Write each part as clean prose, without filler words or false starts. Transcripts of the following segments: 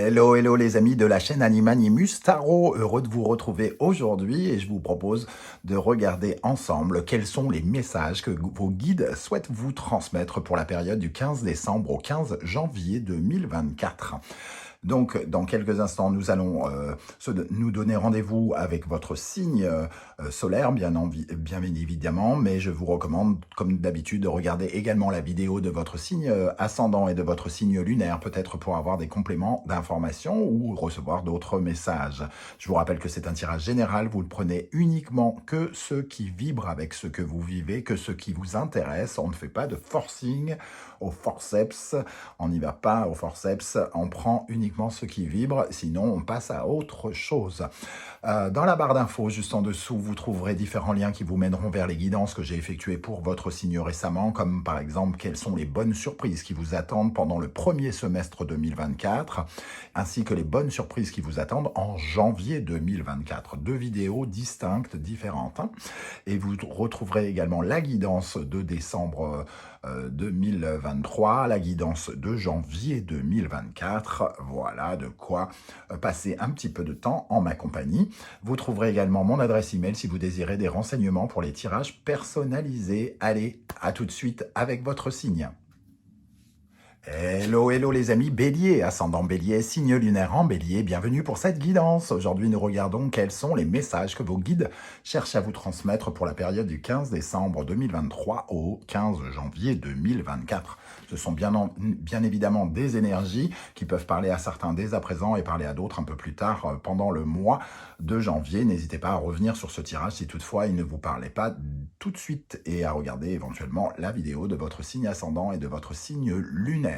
Hello, hello les amis de la chaîne Animanimus Tarot, heureux de vous retrouver aujourd'hui et je vous propose de regarder ensemble quels sont les messages que vos guides souhaitent vous transmettre pour la période du 15 décembre au 15 janvier 2024. Donc, dans quelques instants, nous allons nous donner rendez-vous avec votre signe solaire, bien évidemment, mais je vous recommande, comme d'habitude, de regarder également la vidéo de votre signe ascendant et de votre signe lunaire, peut-être pour avoir des compléments d'informations ou recevoir d'autres messages. Je vous rappelle que c'est un tirage général, vous ne prenez uniquement que ceux qui vibrent avec ce que vous vivez, que ce qui vous intéresse. On ne fait pas de forcing au forceps, on n'y va pas au forceps, on prend uniquement ce qui vibre, sinon on passe à autre chose. Dans la barre d'infos, juste en dessous, vous trouverez différents liens qui vous mèneront vers les guidances que j'ai effectuées pour votre signe récemment, comme par exemple quelles sont les bonnes surprises qui vous attendent pendant le premier semestre 2024, ainsi que les bonnes surprises qui vous attendent en janvier 2024. Deux vidéos distinctes, différentes. Et vous retrouverez également la guidance de décembre 2023, la guidance de janvier 2024. Voilà de quoi passer un petit peu de temps en ma compagnie. Vous trouverez également mon adresse email si vous désirez des renseignements pour les tirages personnalisés. Allez, à tout de suite avec votre signe. Hello, hello les amis Bélier, ascendant Bélier, signe lunaire en Bélier, bienvenue pour cette guidance. Aujourd'hui, nous regardons quels sont les messages que vos guides cherchent à vous transmettre pour la période du 15 décembre 2023 au 15 janvier 2024. Ce sont bien évidemment des énergies qui peuvent parler à certains dès à présent et parler à d'autres un peu plus tard pendant le mois de janvier. N'hésitez pas à revenir sur ce tirage si toutefois il ne vous parlait pas tout de suite et à regarder éventuellement la vidéo de votre signe ascendant et de votre signe lunaire.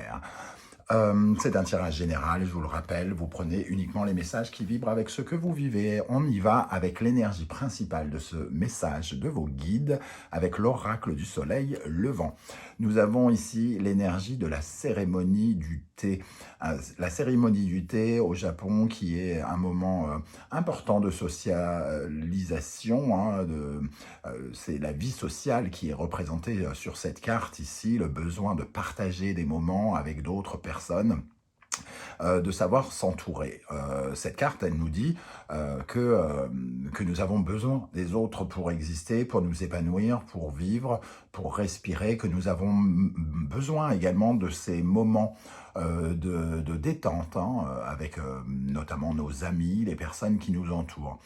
C'est un tirage général, je vous le rappelle, vous prenez uniquement les messages qui vibrent avec ce que vous vivez. On y va avec l'énergie principale de ce message de vos guides, avec l'oracle du soleil levant. Nous avons ici l'énergie de la cérémonie du thé. La cérémonie du thé au Japon qui est un moment important de socialisation, c'est la vie sociale qui est représentée sur cette carte ici, le besoin de partager des moments avec d'autres personnes, de savoir s'entourer. Cette carte, elle nous dit que nous avons besoin des autres pour exister, pour nous épanouir, pour vivre, pour respirer, que nous avons besoin également de ces moments de détente, avec notamment nos amis, les personnes qui nous entourent.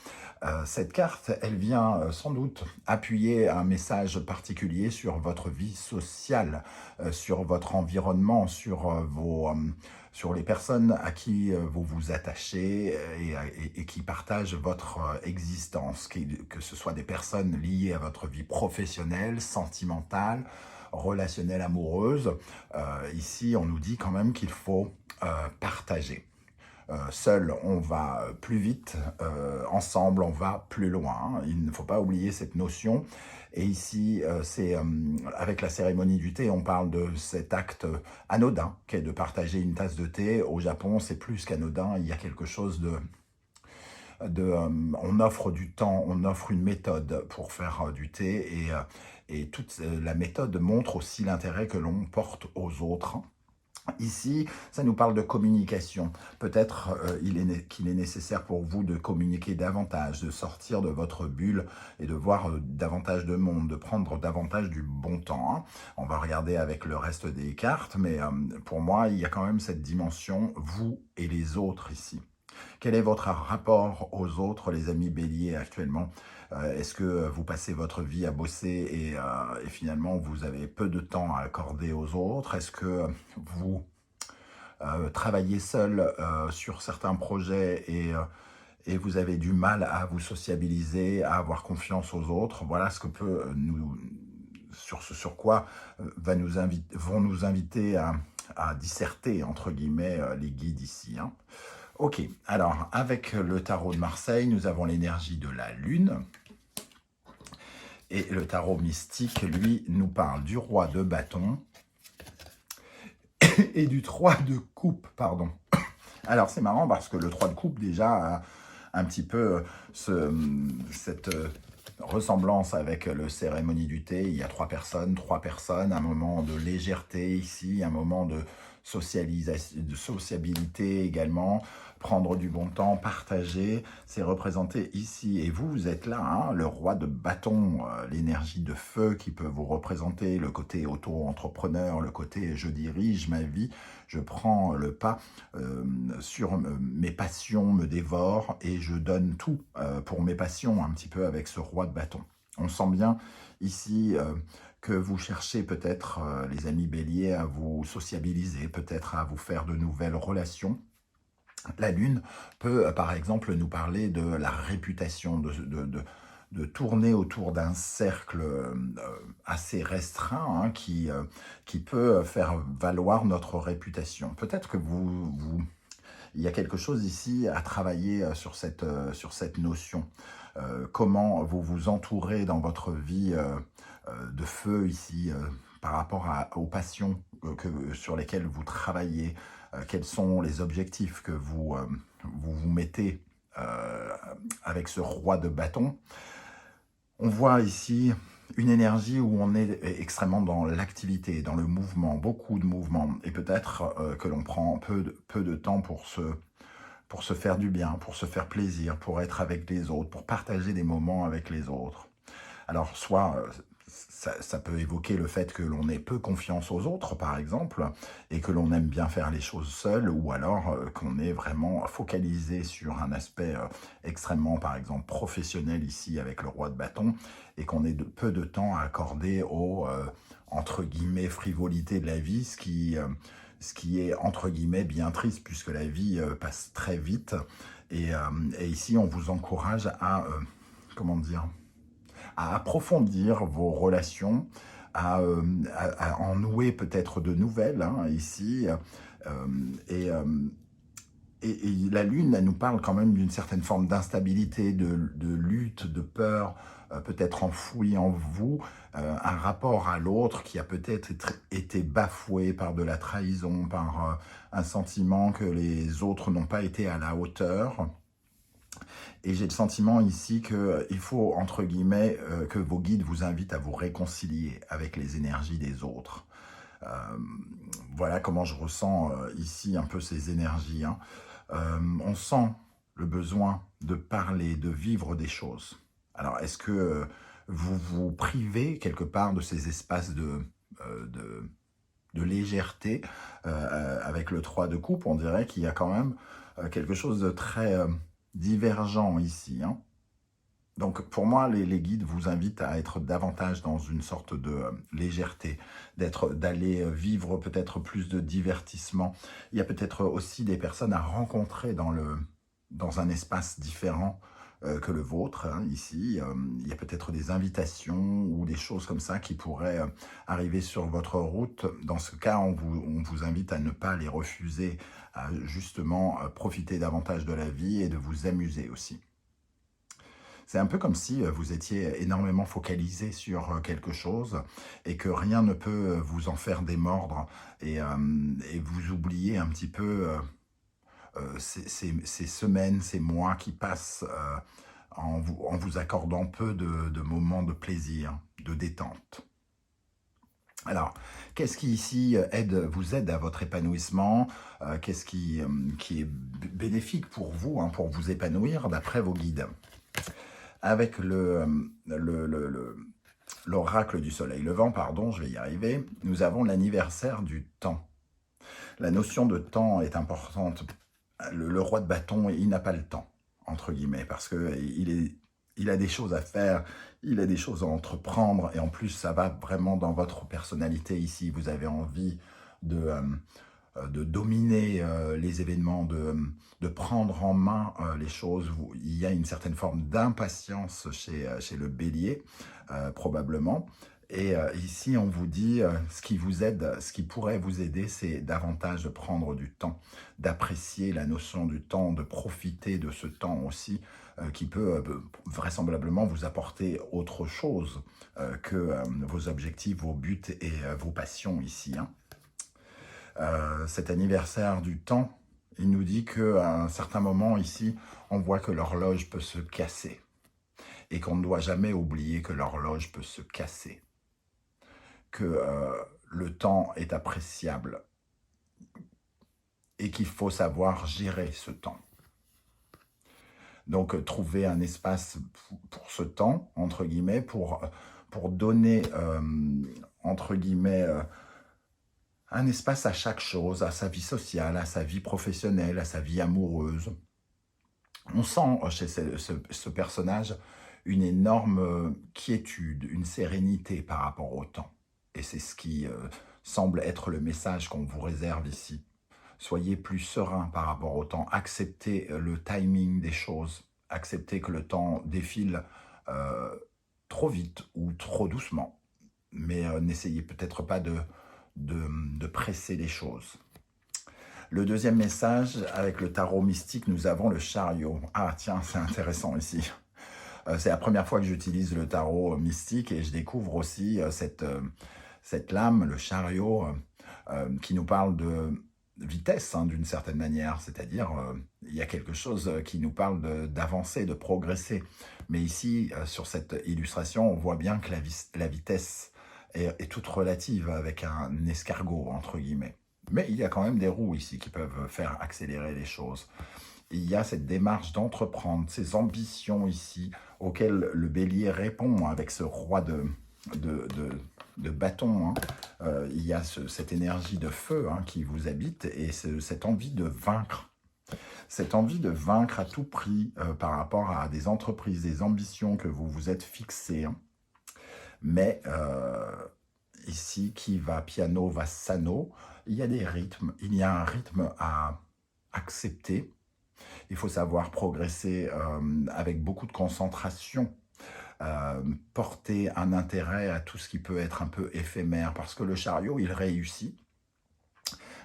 Cette carte, elle vient sans doute appuyer un message particulier sur votre vie sociale, sur votre environnement, sur les personnes à qui vous vous attachez et qui partagent votre existence, que ce soit des personnes liées à votre vie professionnelle, sentimentale, relationnelle, amoureuse. Ici, on nous dit quand même qu'il faut partager. Seul, on va plus vite, ensemble, on va plus loin. Il ne faut pas oublier cette notion. Et ici, avec la cérémonie du thé, on parle de cet acte anodin, qui est de partager une tasse de thé. Au Japon, c'est plus qu'anodin, il y a quelque chose on offre du temps, on offre une méthode pour faire du thé, et toute la méthode montre aussi l'intérêt que l'on porte aux autres. Ici, ça nous parle de communication. Peut-être qu'il est nécessaire pour vous de communiquer davantage, de sortir de votre bulle et de voir davantage de monde, de prendre davantage du bon temps. On va regarder avec le reste des cartes, mais pour moi, il y a quand même cette dimension, vous et les autres ici. Quel est votre rapport aux autres, les amis Bélier, actuellement? Est-ce que vous passez votre vie à bosser et finalement vous avez peu de temps à accorder aux autres? Est-ce que vous travaillez seul sur certains projets et vous avez du mal à vous sociabiliser, à avoir confiance aux autres? Voilà ce que peut sur quoi vont nous inviter à disserter, entre guillemets, les guides ici. Ok, alors avec le tarot de Marseille, nous avons l'énergie de la lune. Et le tarot mystique, lui, nous parle du roi de bâton et du 3 de coupe, pardon. Alors c'est marrant parce que le 3 de coupe déjà a un petit peu cette ressemblance avec le cérémonie du thé. Il y a trois personnes, un moment de légèreté ici, un moment de de sociabilité également, prendre du bon temps, partager, c'est représenté ici. Et vous, vous êtes là, hein, le roi de bâton, l'énergie de feu qui peut vous représenter, le côté auto-entrepreneur, le côté je dirige ma vie, je prends le pas sur mes passions, me dévore et je donne tout pour mes passions, un petit peu avec ce roi de bâton. On sent bien ici que vous cherchez peut-être, les amis béliers, à vous sociabiliser, peut-être à vous faire de nouvelles relations. La Lune peut, par exemple, nous parler de la réputation, de tourner autour d'un cercle assez restreint hein, qui peut faire valoir notre réputation. Peut-être que il y a quelque chose ici à travailler sur cette notion. Comment vous vous entourez dans votre vie de feu ici par rapport aux passions sur lesquelles vous travaillez, quels sont les objectifs que vous mettez euh, avec ce roi de bâton. On voit ici une énergie où on est extrêmement dans l'activité, dans le mouvement, beaucoup de mouvement, et peut-être que l'on prend peu de temps pour se faire du bien, pour se faire plaisir, pour être avec les autres, pour partager des moments avec les autres. Alors, soit ça peut évoquer le fait que l'on ait peu confiance aux autres, par exemple, et que l'on aime bien faire les choses seul, ou alors qu'on est vraiment focalisé sur un aspect extrêmement, par exemple, professionnel ici avec le roi de bâton, et qu'on ait peu de temps à accorder aux, entre guillemets, frivolités de la vie, ce qui est, entre guillemets, bien triste, puisque la vie passe très vite. Et ici, on vous encourage à, comment dire, à approfondir vos relations, à en nouer peut-être de nouvelles hein, ici. Euh, et, euh, et la Lune, elle nous parle quand même d'une certaine forme d'instabilité, de lutte, de peur, peut-être enfouie en vous, un rapport à l'autre qui a peut-être été bafoué par de la trahison, par un sentiment que les autres n'ont pas été à la hauteur. Et j'ai le sentiment ici qu'il faut, entre guillemets, que vos guides vous invitent à vous réconcilier avec les énergies des autres. Euh, voilà comment je ressens ici un peu ces énergies. Hein. On sent le besoin de parler, de vivre des choses. Alors, est-ce que vous vous privez quelque part de ces espaces euh, de, de légèreté avec le 3 de coupe? On dirait qu'il y a quand même quelque chose de très divergent ici. Hein. Donc pour moi, les guides vous invitent à être davantage dans une sorte de légèreté, d'aller vivre peut-être plus de divertissement. Il y a peut-être aussi des personnes à rencontrer dans un espace différent que le vôtre. Hein, ici, il y a peut-être des invitations ou des choses comme ça qui pourraient arriver sur votre route. Dans ce cas, on vous invite à ne pas les refuser, à justement profiter davantage de la vie et de vous amuser aussi. C'est un peu comme si vous étiez énormément focalisé sur quelque chose et que rien ne peut vous en faire démordre et vous oubliez un petit peu ces semaines, ces mois qui passent en vous accordant peu de moments de plaisir, de détente. Alors, qu'est-ce qui ici vous aide à votre épanouissement? Qu'est-ce qui est bénéfique pour vous, hein, pour vous épanouir d'après vos guides? Avec l'oracle du soleil levant, pardon, je vais y arriver, nous avons l'anniversaire du temps. La notion de temps est importante. Le roi de bâton, il n'a pas le temps, entre guillemets, parce qu'il a des choses à faire, il a des choses à entreprendre, et en plus, ça va vraiment dans votre personnalité ici. Vous avez envie de dominer les événements, de prendre en main les choses. Il y a une certaine forme d'impatience chez le bélier, probablement. Et ici, on vous dit, ce qui vous aide, ce qui pourrait vous aider, c'est davantage de prendre du temps, d'apprécier la notion du temps, de profiter de ce temps aussi, qui peut vraisemblablement vous apporter autre chose que vos objectifs, vos buts et vos passions ici. Hein. Cet anniversaire du temps, il nous dit qu'à un certain moment ici, on voit que l'horloge peut se casser et qu'on ne doit jamais oublier que l'horloge peut se casser, que le temps est appréciable, et qu'il faut savoir gérer ce temps. Donc, trouver un espace pour ce temps, entre guillemets, pour donner, entre guillemets, un espace à chaque chose, à sa vie sociale, à sa vie professionnelle, à sa vie amoureuse. On sent chez ce personnage une énorme quiétude, une sérénité par rapport au temps. Et c'est ce qui semble être le message qu'on vous réserve ici. Soyez plus serein par rapport au temps. Acceptez le timing des choses. Acceptez que le temps défile trop vite ou trop doucement. Mais n'essayez peut-être pas de presser les choses. Le deuxième message, avec le tarot mystique, nous avons le chariot. Ah tiens, c'est intéressant ici. C'est la première fois que j'utilise le tarot mystique et je découvre aussi cette lame, le chariot, qui nous parle de vitesse, hein, d'une certaine manière. C'est-à-dire, il y a quelque chose qui nous parle d'avancer, de progresser. Mais ici, sur cette illustration, on voit bien que la vitesse est toute relative avec un escargot, entre guillemets. Mais il y a quand même des roues ici qui peuvent faire accélérer les choses. Il y a cette démarche d'entreprendre, ces ambitions ici, auxquelles le bélier répond avec ce roi de bâton. Hein. Il y a cette énergie de feu, hein, qui vous habite et cette envie de vaincre. Cette envie de vaincre à tout prix par rapport à des entreprises, des ambitions que vous vous êtes fixées. Hein. Mais ici, qui va piano va sano. Il y a des rythmes, il y a un rythme à accepter. Il faut savoir progresser avec beaucoup de concentration, porter un intérêt à tout ce qui peut être un peu éphémère, parce que le chariot, il réussit,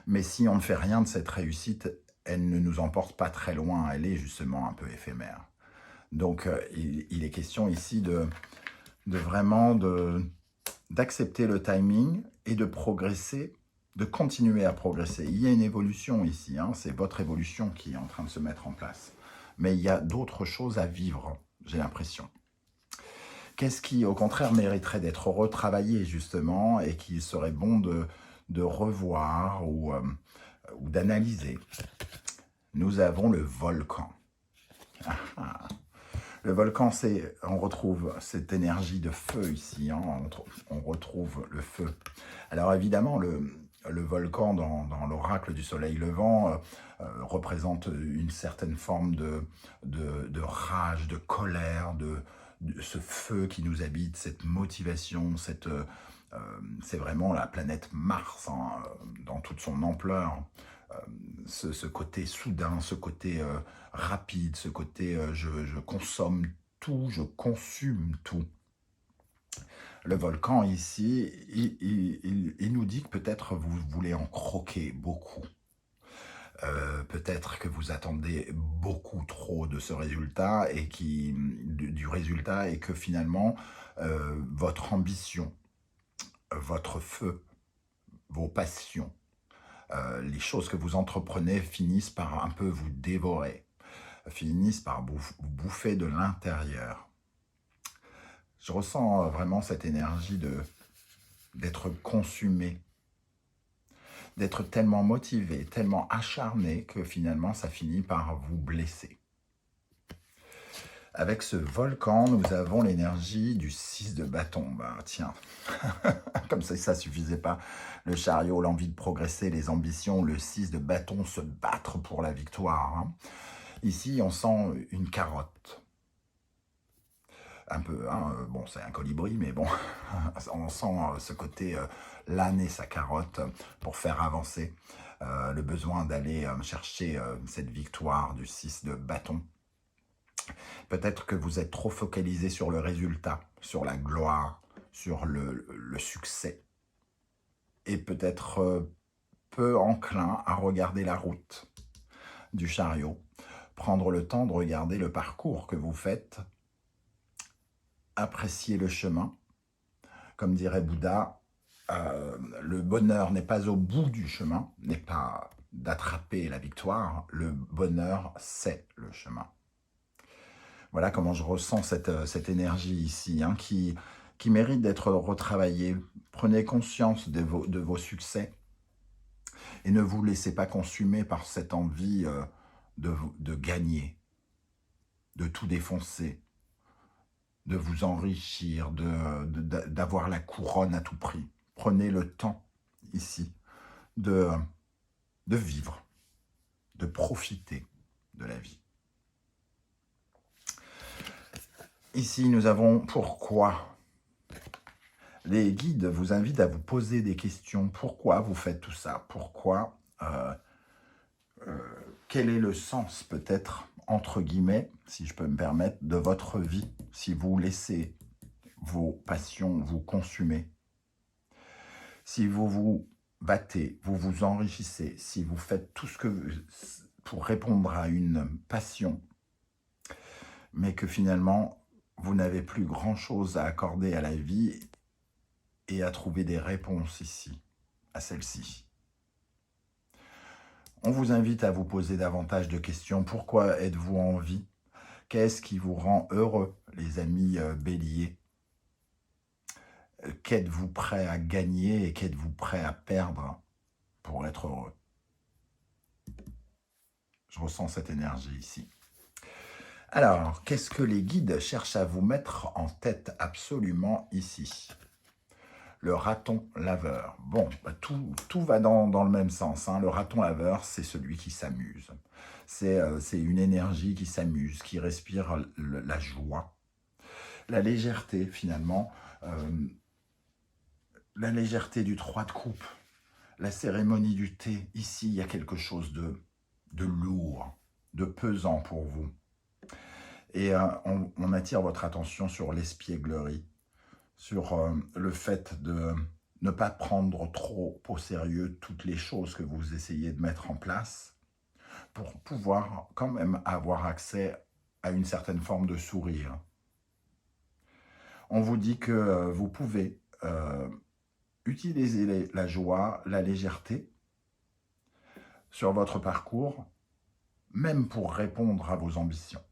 mais si on ne fait rien de cette réussite, elle ne nous emporte pas très loin, elle est justement un peu éphémère. Donc, il est question ici vraiment d'accepter le timing et de progresser, de continuer à progresser. Il y a une évolution ici, hein, c'est votre évolution qui est en train de se mettre en place. Mais il y a d'autres choses à vivre, j'ai l'impression. Qu'est-ce qui, au contraire, mériterait d'être retravaillé, justement, et qu'il serait bon de revoir ou d'analyser? Nous avons le volcan. Le volcan, on retrouve cette énergie de feu ici, hein, on retrouve le feu. Alors évidemment, le volcan dans l'oracle du soleil levant représente une certaine forme de rage, de colère, de ce feu qui nous habite, cette motivation, c'est vraiment la planète Mars, hein, dans toute son ampleur. Ce côté soudain, ce côté rapide, ce côté je consomme tout, je consume tout. Le volcan ici, il nous dit que peut-être vous voulez en croquer beaucoup. Peut-être que vous attendez beaucoup trop de ce résultat et du résultat et que finalement votre ambition, votre feu, vos passions, les choses que vous entreprenez finissent par un peu vous dévorer, finissent par vous bouffer de l'intérieur. Je ressens vraiment cette énergie d'être consumé, d'être tellement motivé, tellement acharné que finalement ça finit par vous blesser. Avec ce volcan, nous avons l'énergie du 6 de bâton. Ben, tiens, comme ça ne suffisait pas. Le chariot, l'envie de progresser, les ambitions, le 6 de bâton, se battre pour la victoire. Hein. Ici, on sent une carotte. Un peu, hein, bon, c'est un colibri, mais bon, on sent ce côté l'âne et sa carotte pour faire avancer. Le besoin d'aller chercher cette victoire du 6 de bâton. Peut-être que vous êtes trop focalisé sur le résultat, sur la gloire, sur le succès. Et peut-être peu enclin à regarder la route du chariot. Prendre le temps de regarder le parcours que vous faites. Apprécier le chemin. Comme dirait Bouddha, le bonheur n'est pas au bout du chemin, n'est pas d'attraper la victoire. Le bonheur, c'est le chemin. Voilà comment je ressens cette énergie ici, hein, qui mérite d'être retravaillée. Prenez conscience de vos succès. Et ne vous laissez pas consumer par cette envie de gagner, de tout défoncer, de vous enrichir, d'avoir la couronne à tout prix. Prenez le temps ici de vivre, de profiter de la vie. Ici, nous avons pourquoi. Les guides vous invitent à vous poser des questions. Pourquoi vous faites tout ça? Pourquoi quel est le sens, peut-être, entre guillemets, si je peux me permettre, de votre vie, si vous laissez vos passions vous consumer? Si vous vous battez, vous vous enrichissez, si vous faites tout ce que pour répondre à une passion, mais que finalement, vous n'avez plus grand-chose à accorder à la vie et à trouver des réponses ici, à celle-ci. On vous invite à vous poser davantage de questions. Pourquoi êtes-vous en vie? Qu'est-ce qui vous rend heureux, les amis béliers? Qu'êtes-vous prêt à gagner et qu'êtes-vous prêt à perdre pour être heureux? Je ressens cette énergie ici. Alors, qu'est-ce que les guides cherchent à vous mettre en tête absolument ici? Le raton laveur. Bon, tout va dans le même sens. Hein. Le raton laveur, c'est celui qui s'amuse. C'est une énergie qui s'amuse, qui respire la joie. La légèreté, finalement. La légèreté du 3 de coupe. La cérémonie du thé. Ici, il y a quelque chose de lourd, de pesant pour vous. Et on attire votre attention sur l'espièglerie, sur le fait de ne pas prendre trop au sérieux toutes les choses que vous essayez de mettre en place pour pouvoir quand même avoir accès à une certaine forme de sourire. On vous dit que vous pouvez utiliser la joie, la légèreté sur votre parcours, même pour répondre à vos ambitions.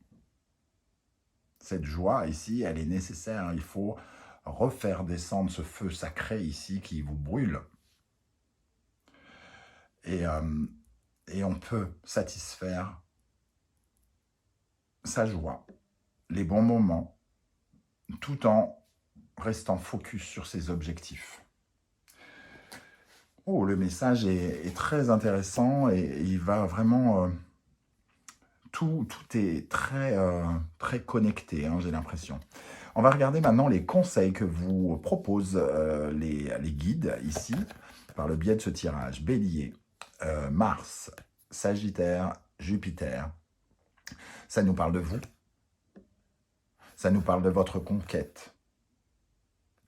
Cette joie ici, elle est nécessaire, il faut refaire descendre ce feu sacré ici qui vous brûle. Et on peut satisfaire sa joie, les bons moments, tout en restant focus sur ses objectifs. Oh, le message est très intéressant et il va vraiment... tout est très connecté, hein, j'ai l'impression. On va regarder maintenant les conseils que vous proposent les guides ici, par le biais de ce tirage. Bélier, Mars, Sagittaire, Jupiter. Ça nous parle de vous. Ça nous parle de votre conquête,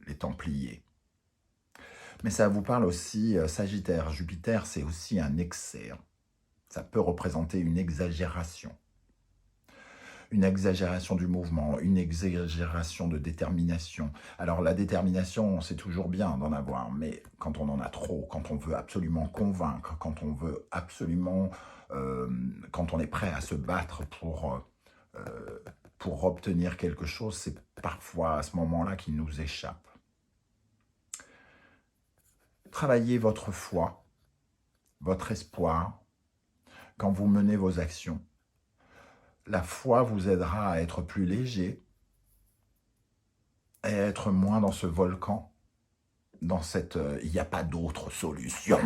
les Templiers. Mais ça vous parle aussi, Sagittaire, Jupiter, c'est aussi un excès. Ça peut représenter une exagération. Une exagération du mouvement, une exagération de détermination. Alors la détermination, c'est toujours bien d'en avoir, mais quand on en a trop, quand on veut absolument convaincre, quand on veut absolument, quand on est prêt à se battre pour obtenir quelque chose, c'est parfois à ce moment-là qu'il nous échappe. Travaillez votre foi, votre espoir, quand vous menez vos actions. La foi vous aidera à être plus léger et à être moins dans ce volcan, dans cette « il n'y a pas d'autre solution ».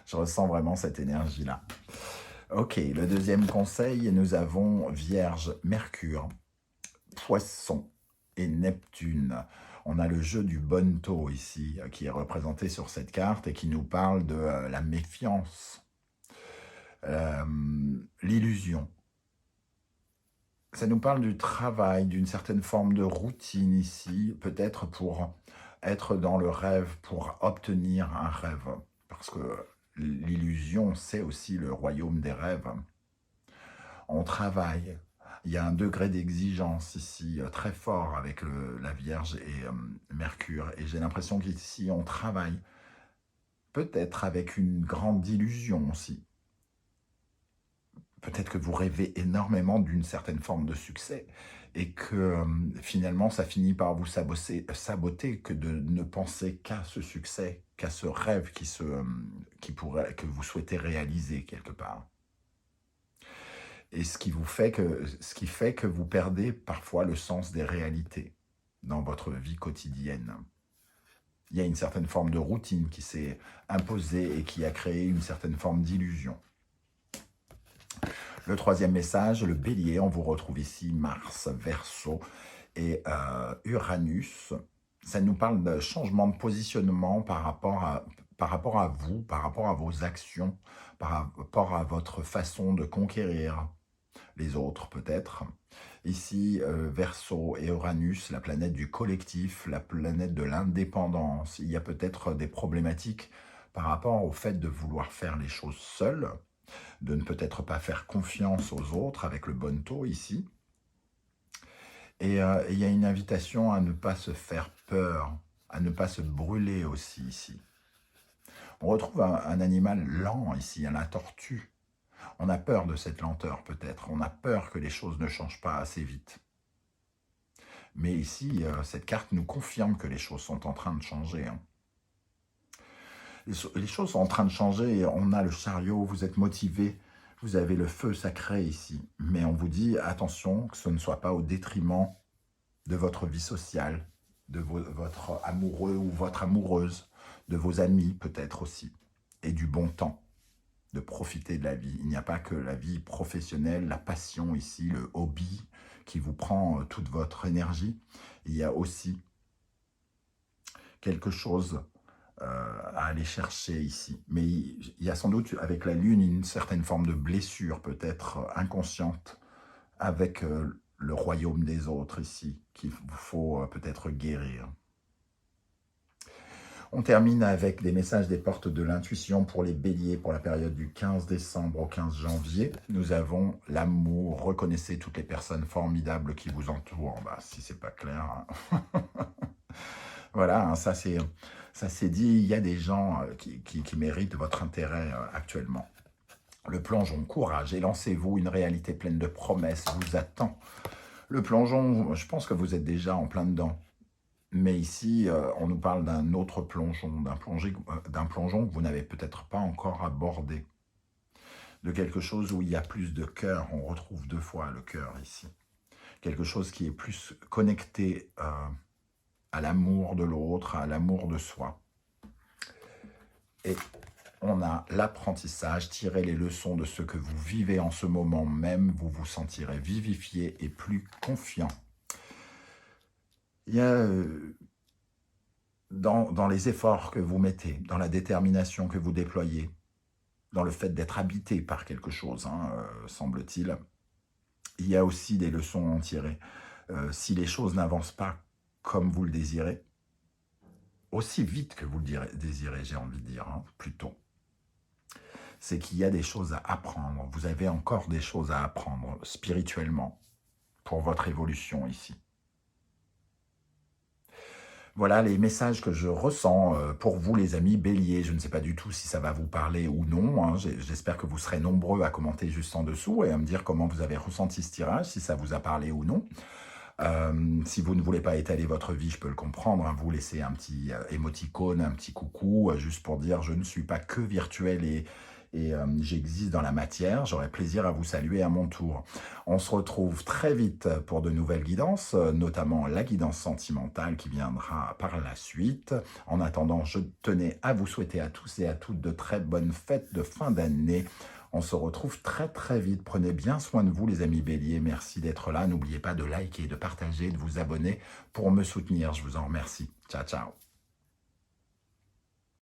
Je ressens vraiment cette énergie-là. Ok, le deuxième conseil, nous avons Vierge, Mercure, Poisson et Neptune. On a le jeu du bonneteau ici, qui est représenté sur cette carte et qui nous parle de la méfiance. L'illusion. Ça nous parle du travail, d'une certaine forme de routine ici, peut-être pour être dans le rêve, pour obtenir un rêve. Parce que l'illusion, c'est aussi le royaume des rêves. On travaille. Il y a un degré d'exigence ici très fort avec la Vierge et Mercure. Et j'ai l'impression qu'ici, on travaille peut-être avec une grande illusion aussi. Peut-être que vous rêvez énormément d'une certaine forme de succès et que finalement, ça finit par vous saboter que de ne penser qu'à ce succès, qu'à ce rêve que vous souhaitez réaliser quelque part. Et ce qui fait que vous perdez parfois le sens des réalités dans votre vie quotidienne. Il y a une certaine forme de routine qui s'est imposée et qui a créé une certaine forme d'illusion. Le troisième message, le bélier, on vous retrouve ici, Mars, Verseau et Uranus. Ça nous parle de changement de positionnement par rapport à vous, par rapport à vos actions, par rapport à votre façon de conquérir les autres peut-être. Ici, Verseau et Uranus, la planète du collectif, la planète de l'indépendance. Il y a peut-être des problématiques par rapport au fait de vouloir faire les choses seul, de ne peut-être pas faire confiance aux autres avec le bonneteau ici. Et il y a une invitation à ne pas se faire peur, à ne pas se brûler aussi ici. On retrouve un animal lent ici, la tortue. On a peur de cette lenteur peut-être, on a peur que les choses ne changent pas assez vite. Mais ici, cette carte nous confirme que les choses sont en train de changer. Hein. Les choses sont en train de changer, on a le chariot, vous êtes motivé, vous avez le feu sacré ici. Mais on vous dit, attention, que ce ne soit pas au détriment de votre vie sociale, de votre amoureux ou votre amoureuse, de vos amis peut-être aussi, et du bon temps. De profiter de la vie. Il n'y a pas que la vie professionnelle, la passion ici, le hobby qui vous prend toute votre énergie. Il y a aussi quelque chose à aller chercher ici. Mais il y a sans doute avec la Lune une certaine forme de blessure peut-être inconsciente avec le royaume des autres ici qu'il vous faut peut-être guérir. On termine avec des messages des portes de l'intuition pour les béliers pour la période du 15 décembre au 15 janvier. Nous avons l'amour. Reconnaissez toutes les personnes formidables qui vous entourent. Bah, si c'est pas clair. Hein. Voilà, hein, ça c'est dit. Il y a des gens qui méritent votre intérêt actuellement. Le plongeon, courage et lancez-vous. Une réalité pleine de promesses vous attend. Le plongeon, je pense que vous êtes déjà en plein dedans. Mais ici, on nous parle d'un autre plongeon, d'un plongeon que vous n'avez peut-être pas encore abordé. De quelque chose où il y a plus de cœur, on retrouve 2 fois le cœur ici. Quelque chose qui est plus connecté à l'amour de l'autre, à l'amour de soi. Et on a l'apprentissage, tirez les leçons de ce que vous vivez en ce moment même, vous vous sentirez vivifié et plus confiant. Il y a dans les efforts que vous mettez, dans la détermination que vous déployez, dans le fait d'être habité par quelque chose, hein, semble-t-il, il y a aussi des leçons à en tirer. Si les choses n'avancent pas comme vous le désirez, aussi vite que vous le désirez, j'ai envie de dire, hein, plutôt, c'est qu'il y a des choses à apprendre. Vous avez encore des choses à apprendre spirituellement pour votre évolution ici. Voilà les messages que je ressens pour vous les amis béliers. Je ne sais pas du tout si ça va vous parler ou non. Hein. J'espère que vous serez nombreux à commenter juste en dessous et à me dire comment vous avez ressenti ce tirage, si ça vous a parlé ou non. Si vous ne voulez pas étaler votre vie, je peux le comprendre. Hein. Vous laissez un petit émoticône, un petit coucou, juste pour dire je ne suis pas que virtuel et j'existe dans la matière. J'aurai plaisir à vous saluer à mon tour. On se retrouve très vite pour de nouvelles guidances, notamment la guidance sentimentale qui viendra par la suite. En attendant, je tenais à vous souhaiter à tous et à toutes de très bonnes fêtes de fin d'année. On se retrouve très vite. Prenez bien soin de vous les amis béliers. Merci d'être là. N'oubliez pas de liker, de partager, de vous abonner pour me soutenir. Je vous en remercie. Ciao, ciao.